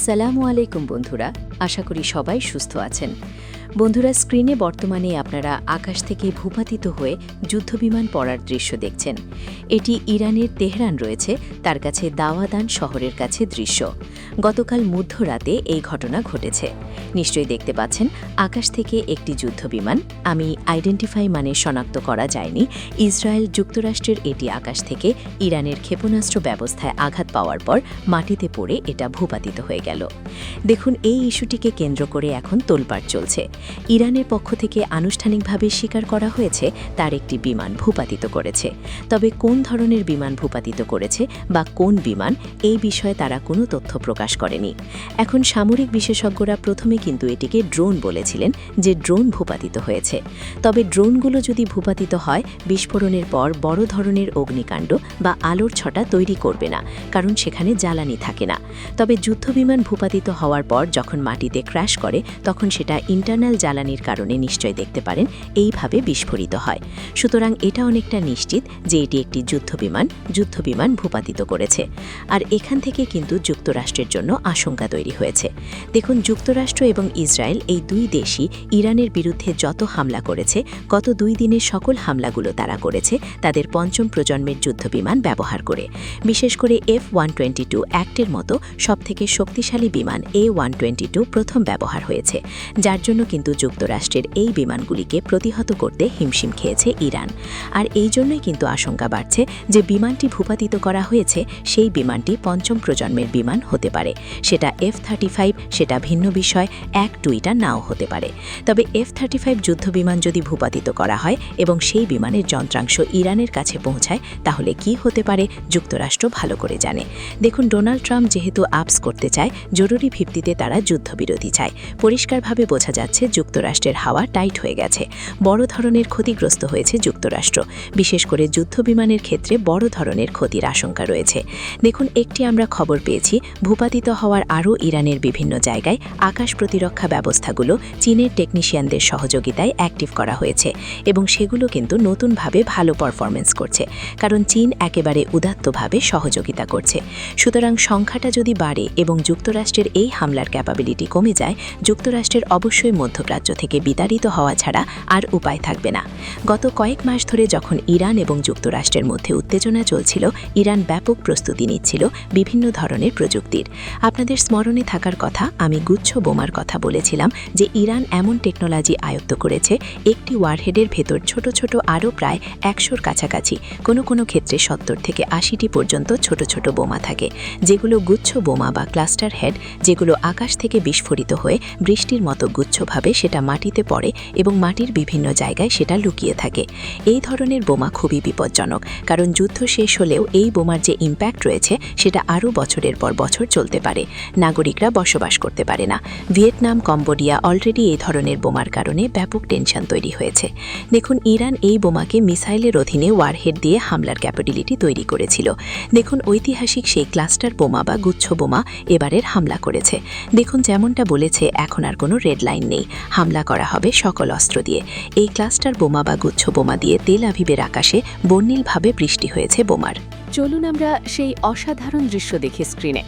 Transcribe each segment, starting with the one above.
আসসালামু আলাইকুম বন্ধুরা, আশা করি সবাই সুস্থ আছেন। বন্ধুরা, স্ক্রিনে বর্তমানে আপনারা আকাশ থেকে ভূপাতিত হয়ে যুদ্ধবিমান পড়ার দৃশ্য দেখছেন। এটি ইরানের তেহরান রয়েছে তার কাছে দাওয়াদান শহরের কাছে দৃশ্য। গতকাল মধ্যরাতে এই ঘটনা ঘটেছে। নিশ্চয়ই দেখতে পাচ্ছেন আকাশ থেকে একটি যুদ্ধবিমান, আমি আইডেন্টিফাই মানে শনাক্ত করা যায়নি। ইসরায়েল যুক্তরাষ্ট্রের এটি আকাশ থেকে ইরানের ক্ষেপণাস্ত্র ব্যবস্থায় আঘাত পাওয়ার পর মাটিতে পড়ে এটা ভূপাতিত হয়ে গেল। দেখুন, এই ইস্যুটিকে কেন্দ্র করে এখন তোলপাড় চলছে। ইরানের পক্ষ থেকে আনুষ্ঠানিকভাবে স্বীকার করা হয়েছে তার একটি বিমান ভূপাতিত করেছে। তবে কোন ধরনের বিমান ভূপাতিত করেছে বা কোন বিমান, এই বিষয়ে তারা কোনো তথ্য প্রকাশ করেনি। এখন সামরিক বিশেষজ্ঞরা প্রথমে কিন্তু এটিকে ড্রোন বলেছিলেন, যে ড্রোন ভূপাতিত হয়েছে। তবে ড্রোনগুলো যদি ভূপাতিত হয়, বিস্ফোরণের পর বড় ধরনের অগ্নিকাণ্ড বা আলোর ছটা তৈরি করবে না, কারণ সেখানে জ্বালানি থাকে না। তবে যুদ্ধবিমান ভূপাতিত হওয়ার পর যখন মাটিতে ক্র্যাশ করে, তখন সেটা ইন্টারনাল জ্বালানির কারণে নিশ্চয় দেখতে পারেন এইভাবে বিস্ফোরিত হয়। সুতরাং এটা অনেকটা নিশ্চিত যে এটি একটি যুদ্ধবিমান ভূপাতিত করেছে। আর এখান থেকে কিন্তু যুক্তরাষ্ট্রের জন্য আশঙ্কা তৈরি হয়েছে। দেখুন, যুক্তরাষ্ট্র এবং ইসরায়েল এই দুই দেশই ইরানের বিরুদ্ধে যত হামলা করেছে, গত 2 দিনের সকল হামলাগুলো তারা করেছে তাদের পঞ্চম প্রজন্মের যুদ্ধবিমান ব্যবহার করে। বিশেষ করে F-122 অ্যাক্টের মতো সবথেকে শক্তিশালী বিমান A-122 প্রথম ব্যবহার হয়েছে, যার জন্য কিন্তু যুক্তরাষ্ট্রের এই বিমানগুলিকে প্রতিহত করতে হিমশিম খেয়েছে ইরান। আর এই জন্যই কিন্তু আশঙ্কা বাড়ছে যে বিমানটি ভূপাতিত করা হয়েছে সেই বিমানটি পঞ্চম প্রজন্মের বিমান হতে পারে। সেটা F-35, সেটা ভিন্ন বিষয়, 1-2টা নাও হতে পারে। তবে F-35 যুদ্ধবিমান যদি ভূপাতিত করা হয় এবং সেই বিমানের যন্ত্রাংশ ইরানের কাছে পৌঁছায়, তাহলে কি হতে পারে যুক্তরাষ্ট্র ভালো করে জানে। দেখুন, ডোনাল্ড ট্রাম্প যেহেতু আপস করতে চায়, জরুরি ভিত্তিতে তারা যুদ্ধবিরতি চায়। পরিষ্কারভাবে বোঝা যাচ্ছে যুক্তরাষ্ট্রের হাওয়া টাইট হয়ে গেছে। বড় ধরনের ক্ষতিগ্রস্ত হয়েছে যুক্তরাষ্ট্র। বিশেষ করে যুদ্ধবিমানের ক্ষেত্রে বড় ধরনের ক্ষতির আশঙ্কা রয়েছে। দেখুন, একটি আমরা খবর পেয়েছি, ভূপাতিত হওয়ার আরও ইরানের বিভিন্ন জায়গায় আকাশ প্রতিরক্ষা ব্যবস্থাগুলো চীনের টেকনিশিয়ানদের সহযোগিতায় অ্যাক্টিভ করা হয়েছে এবং সেগুলো কিন্তু নতুনভাবে ভালো পারফরমেন্স করছে, কারণ চীন একেবারে উদাত্তভাবে সহযোগিতা করছে। সুতরাং সংখ্যাটা যদি বাড়ে এবং যুক্তরাষ্ট্রের এই হামলার ক্যাপাবিলিটি কমে যায়, যুক্তরাষ্ট্রের অবশ্যই মধ্যপ্রাচ্য থেকে বিতাড়িত হওয়া ছাড়া আর উপায় থাকবে না। গত কয়েক মাস ধরে যখন ইরান এবং যুক্তরাষ্ট্রের মধ্যে উত্তেজনা চলছিল, ইরান ব্যাপক প্রস্তুতি নিচ্ছিল বিভিন্ন ধরনের প্রযুক্তির। আপনাদের স্মরণে থাকার কথা, আমি গুচ্ছ বোমার কথা বলেছিলাম যে ইরান এমন টেকনোলজি আয়ত্ত করেছে, একটি ওয়ারহেডের ভেতর ছোট ছোট আরও প্রায় 100-র কাছাকাছি, কোনো ক্ষেত্রে 70 থেকে 80টি পর্যন্ত ছোট ছোট বোমা থাকে, যেগুলো গুচ্ছ বোমা বা ক্লাস্টার হেড, যেগুলো আকাশ থেকে বিস্ফোরিত হয়ে বৃষ্টির মতো গুচ্ছভাবে সেটা মাটিতে পড়ে এবং মাটির বিভিন্ন জায়গায় সেটা লুকিয়ে থাকে। এই ধরনের বোমা খুবই বিপজ্জনক, কারণ যুদ্ধ শেষ হলেও এই বোমার যে ইম্প্যাক্ট রয়েছে সেটা আরও বছরের পর বছর চলতে পারে। নাগরিকরা বসবাস করতে পারে না। ভিয়েতনাম, কম্বোডিয়া অলরেডি এই ধরনের বোমার কারণে ব্যাপক টেনশন তৈরি হয়েছে। দেখুন, ইরান এই বোমাকে মিসাইলের অধীনে ওয়ারহেড দিয়ে হামলার ক্যাপাবিলিটি তৈরি করেছিল। দেখুন, ঐতিহাসিক সেই ক্লাস্টার বোমা বা গুচ্ছ বোমা এবারের হামলা করেছে। দেখুন, যেমনটা বলেছে, এখন আর কোনো রেড লাইন নেই, হামলা করা হবে সকল অস্ত্র দিয়ে। এই ক্লাস্টার বোমা বা গুচ্ছ বোমা দিয়ে তেল আভিবের আকাশে বর্ণিলভাবে বৃষ্টি হয়েছে বোমার। চলুন আমরা সেই অসাধারণ দৃশ্য দেখি স্ক্রিনে।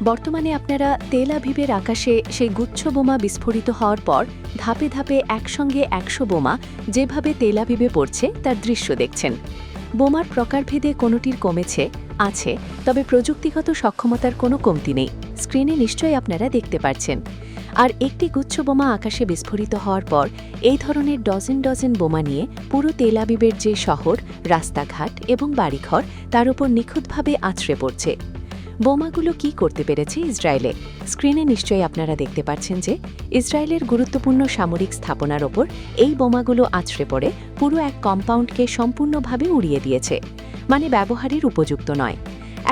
বর্তমানে আপনারা তেল আভিবের আকাশে সেই গুচ্ছ বোমা বিস্ফোরিত হওয়ার পর ধাপে ধাপে একসঙ্গে 100 বোমা যেভাবে তেল আভিবে পড়ছে তার দৃশ্য দেখছেন। বোমার প্রকারভেদে কোনোটির কমেছে আছে, তবে প্রযুক্তিগত সক্ষমতার কোনো কমতি নেই। স্ক্রিনে নিশ্চয়ই আপনারা দেখতে পাচ্ছেন। আর একটি গুচ্ছ বোমা আকাশে বিস্ফোরিত হওয়ার পর এই ধরনের ডজন বোমা নিয়ে পুরো তেল আভিবের যে শহর, রাস্তাঘাট এবং বাড়িঘর, তার উপর নিখুঁতভাবে আছড়ে পড়ছে। বোমাগুলো কি করতে পেরেছে ইসরায়েলে? স্ক্রিনে নিশ্চয়ই আপনারা দেখতে পাচ্ছেন যে ইসরায়েলের গুরুত্বপূর্ণ সামরিক স্থাপনার ওপর এই বোমাগুলো আছড়ে পড়ে পুরো এক কম্পাউন্ডকে সম্পূর্ণভাবে উড়িয়ে দিয়েছে, মানে ব্যবহারের উপযুক্ত নয়।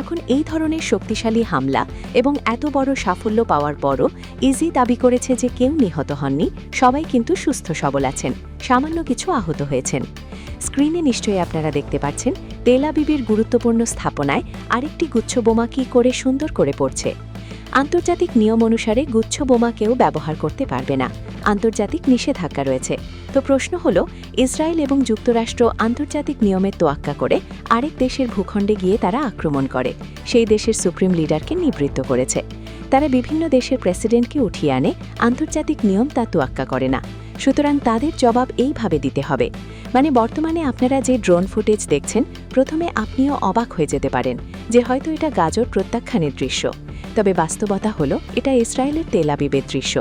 এখন এই ধরনের শক্তিশালী হামলা এবং এত বড় সাফল্য পাওয়ার পরও ইজি দাবি করেছে যে কেউ নিহত হননি, সবাই কিন্তু সুস্থ সবল আছেন, সামান্য কিছু আহত হয়েছেন। স্ক্রিনে নিশ্চয়ই আপনারা দেখতে পাচ্ছেন তেল আবিবের গুরুত্বপূর্ণ স্থাপনায় আরেকটি গুচ্ছ বোমা কী করে সুন্দর করে পড়ছে। আন্তর্জাতিক নিয়ম অনুসারে গুচ্ছ বোমা কেউ ব্যবহার করতে পারবে না, আন্তর্জাতিক নিষেধাজ্ঞা রয়েছে। তো প্রশ্ন হলো, ইসরায়েল এবং যুক্তরাষ্ট্র আন্তর্জাতিক নিয়মের তোয়াক্কা করে আরেক দেশের ভূখণ্ডে গিয়ে তারা আক্রমণ করে, সেই দেশের সুপ্রিম লিডারকে নিবৃত্ত করেছে। তারা বিভিন্ন দেশের প্রেসিডেন্টকে উঠিয়ে আনে, আন্তর্জাতিক নিয়ম তা তোয়াক্কা করে না। সুতরাং তাদের জবাব এইভাবে দিতে হবে। মানে বর্তমানে আপনারা যে ড্রোন ফুটেজ দেখছেন, প্রথমে আপনিও অবাক হয়ে যেতে পারেন যে হয়তো এটা গাজর প্রত্যাখ্যানের দৃশ্য। তবে বাস্তবতা হলো এটা ইসরায়েলের তেল আবিবের দৃশ্য।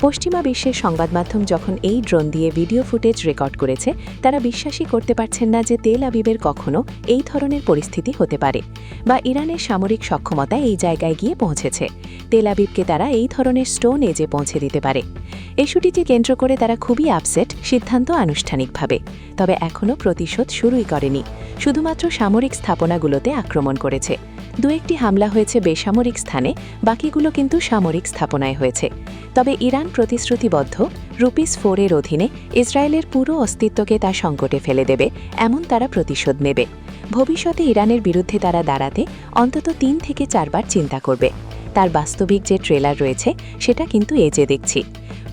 পশ্চিমা বিশ্বের সংবাদ মাধ্যম যখন এই ড্রোন দিয়ে ভিডিও ফুটেজ রেকর্ড করেছে, তারা বিশ্বাসই করতে পারছেন না যে তেল আবিবের কখনো এই ধরনের পরিস্থিতি হতে পারে, বা ইরানের সামরিক সক্ষমতা এই জায়গায় গিয়ে পৌঁছেছে। তেল আবিবকে তারা এই ধরনের স্টোন এজে পৌঁছে দিতে পারে। ইস্যুটিকে কেন্দ্র করে তারা খুবই আপসেট, সিদ্ধান্ত আনুষ্ঠানিকভাবে। তবে এখনও প্রতিশোধ শুরুই করেনি, শুধুমাত্র সামরিক স্থাপনাগুলোতে আক্রমণ করেছে। দু একটি হামলা হয়েছে বেসামরিক স্থানে, বাকিগুলো কিন্তু সামরিক স্থাপনায় হয়েছে। তবে ইরান প্রতিশ্রুতিবদ্ধ রুপিস 4 এর অধীনে ইসরায়েলের পুরো অস্তিত্বকে তার সংকটে ফেলে দেবে, এমন তারা প্রতিশোধ নেবে। ভবিষ্যতে ইরানের বিরুদ্ধে তারা দাঁড়াতে অন্তত 3 থেকে 4 বার চিন্তা করবে। তার বাস্তবিক যে ট্রেলার রয়েছে সেটা কিন্তু এজে দেখছি।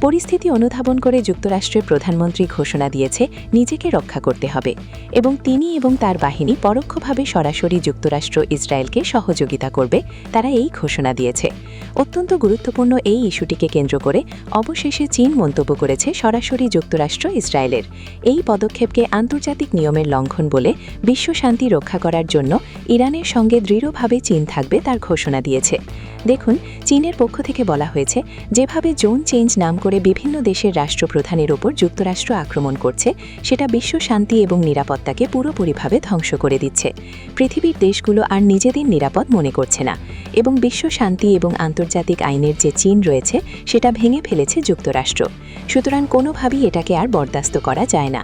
পরিস্থিতি অনুধাবন করে যুক্তরাষ্ট্রের প্রধানমন্ত্রী ঘোষণা দিয়েছে নিজেকে রক্ষা করতে হবে, এবং তিনি এবং তার বাহিনী পরোক্ষভাবে সরাসরি যুক্তরাষ্ট্র ইসরায়েলকে সহযোগিতা করবে, তারা এই ঘোষণা দিয়েছে। অত্যন্ত গুরুত্বপূর্ণ এই ইস্যুটিকে কেন্দ্র করে অবশেষে চীন মন্তব্য করেছে সরাসরি যুক্তরাষ্ট্র ইসরায়েলের এই পদক্ষেপকে আন্তর্জাতিক নিয়মের লঙ্ঘন বলে বিশ্ব শান্তি রক্ষা করার জন্য ইরানের সঙ্গে দৃঢ়ভাবে চীন থাকবে তার ঘোষণা দিয়েছে। দেখুন, চীনের পক্ষ থেকে বলা হয়েছে, যেভাবে জোন চেঞ্জ নাম করে বিভিন্ন দেশের রাষ্ট্রপ্রধানের ওপর যুক্তরাষ্ট্র আক্রমণ করছে, সেটা বিশ্ব শান্তি এবং নিরাপত্তাকে পুরোপুরিভাবে ধ্বংস করে দিচ্ছে। পৃথিবীর দেশগুলো আর নিজেদের নিরাপদ মনে করছে না, এবং বিশ্ব শান্তি এবং আন্তর্জাতিক আইনের যে চীন রয়েছে সেটা ভেঙে ফেলেছে যুক্তরাষ্ট্র। সুতরাং কোনোভাবেই এটাকে আর বরদাস্ত করা যায় না।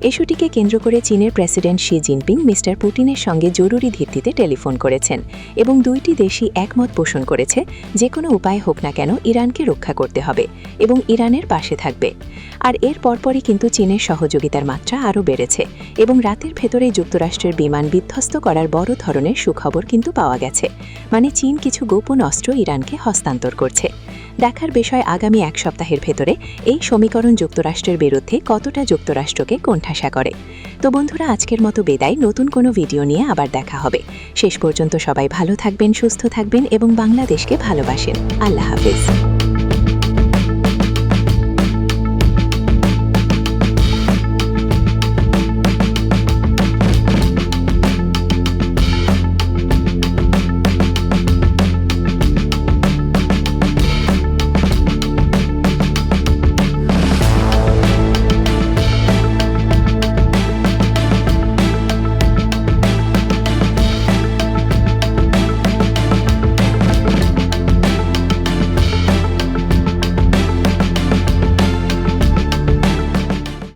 ইস্যুটিকে কেন্দ্র করে চীনের প্রেসিডেন্ট শি জিনপিং মিস্টার পুতিনের সঙ্গে জরুরি ভিত্তিতে টেলিফোন করেছেন, এবং দুইটি দেশই একমত পোষণ করেছে যে কোনো উপায় হোক না কেন ইরানকে রক্ষা করতে হবে এবং ইরানের পাশে থাকবে। আর এর পরপরই কিন্তু চীনের সহযোগিতার মাত্রা আরও বেড়েছে, এবং রাতের ভেতরে যুক্তরাষ্ট্রের বিমান বিধ্বস্ত করার বড় ধরনের সুখবর কিন্তু পাওয়া গেছে। মানে চীন কিছু গোপন অস্ত্র ইরানকে হস্তান্তর করছে। দেখার বিষয় আগামী 1 সপ্তাহের ভেতরে এই সমীকরণ যুক্তরাষ্ট্রের বিরুদ্ধে কতটা যুক্তরাষ্ট্রকে কোণঠাসা করে। তো বন্ধুরা, আজকের মতো বিদায়। নতুন কোনো ভিডিও নিয়ে আবার দেখা হবে। শেষ পর্যন্ত সবাই ভালো থাকবেন, সুস্থ থাকবেন এবং বাংলাদেশকে ভালোবাসেন। আল্লাহ হাফেজ।